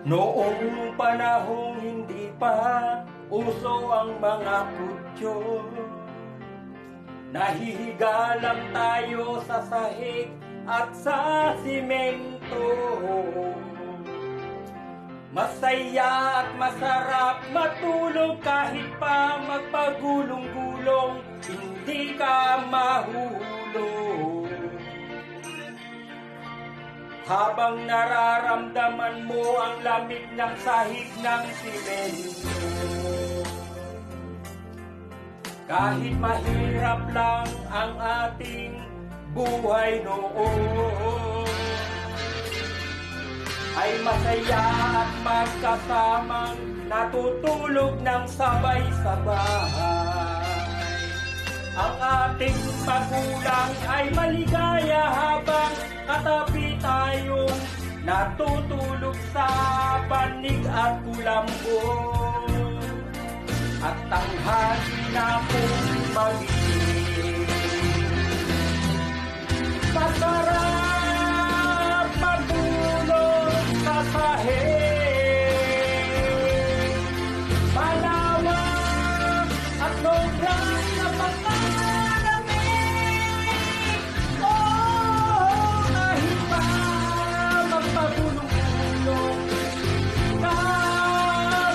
Noong panahong hindi pa uso ang mga kutyo, nahihiga lang tayo sa sahig at sa simento. Masaya at masarap matulog kahit pa magpagulong-gulong, hindi ka mahulog. Habang nararamdaman mo ang lamig ng sahig ng simento. Kahit mahirap lang ang ating buhay noon, ay masaya at magkasamang natutulog ng sabay-sabay. Ang ating magulang ay maligaya habang katabi tayong natutulog sa panig at kulambong. At tanghali na kong mag-isip, masarap matulog sa sahig, malawak at sobrang napakalamig. Oh, kahit pa magpagulong-gulong, ka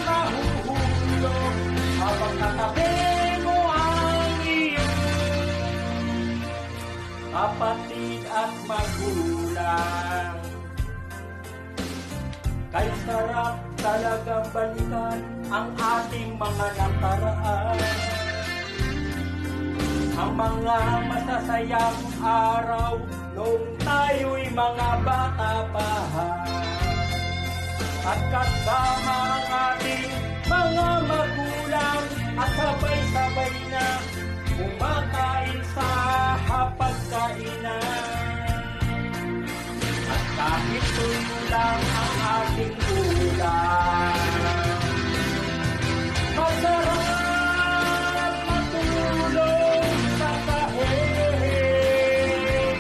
mahuhulog habang katabi mo ang iyong kapatid at magulang. Kay sarap talagang balikan ang ating mga nakaraan, ang mga masasayang araw noong tayo'y mga bata pa. At kasama ang ating mga magulang at sabay-sabay na kumakain sa hapagkainan. At kahit tuyo lang ang ating ulam, masarap matulog sa sahig,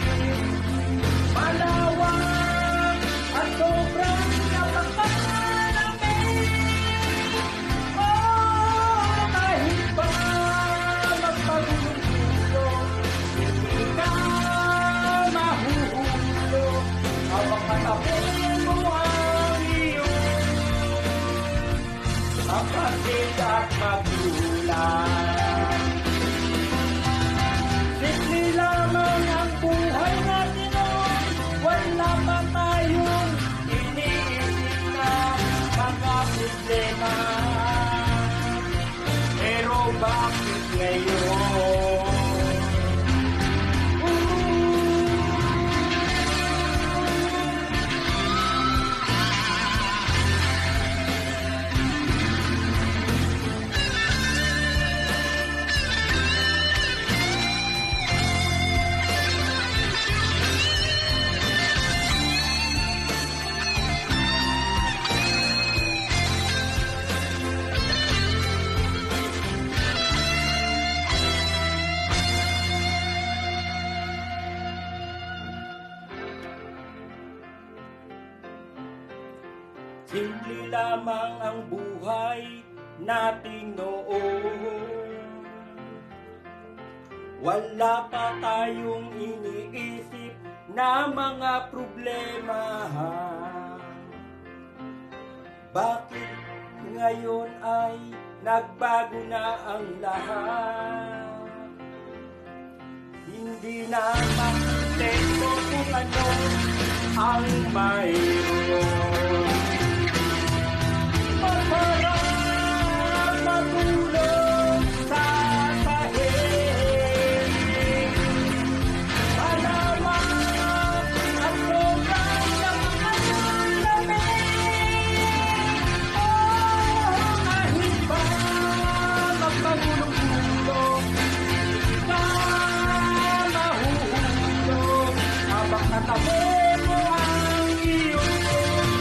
malawak at sobrang napakalamig. Oh, kahit pa magpagulong-gulong, hindi ka mahuhulog habang katabi mo ang iyong kapatid at magulang. Simple lamang ang buhay natin noon, wala pa tayong iniisip na mga problema. Pero bakit ngayon? Simple lamang ang buhay natin noon, wala pa tayong iniisip na mga problema. Bakit ngayon ay nagbago na ang lahat? Hindi na makitento kung ano ang mayroon. Masarap matulog sa sahig, malawak at sobrang napakalamig. Oh, kahit pa magpagulong-gulong, ka mahuhulog habang katabi mo ang iyong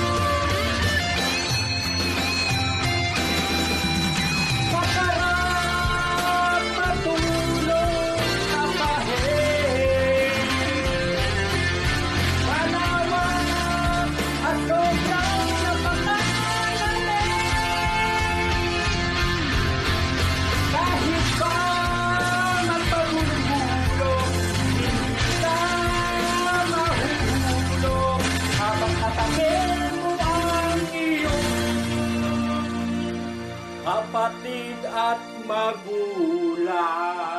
Patakin mo ang iyong kapatid at magulang.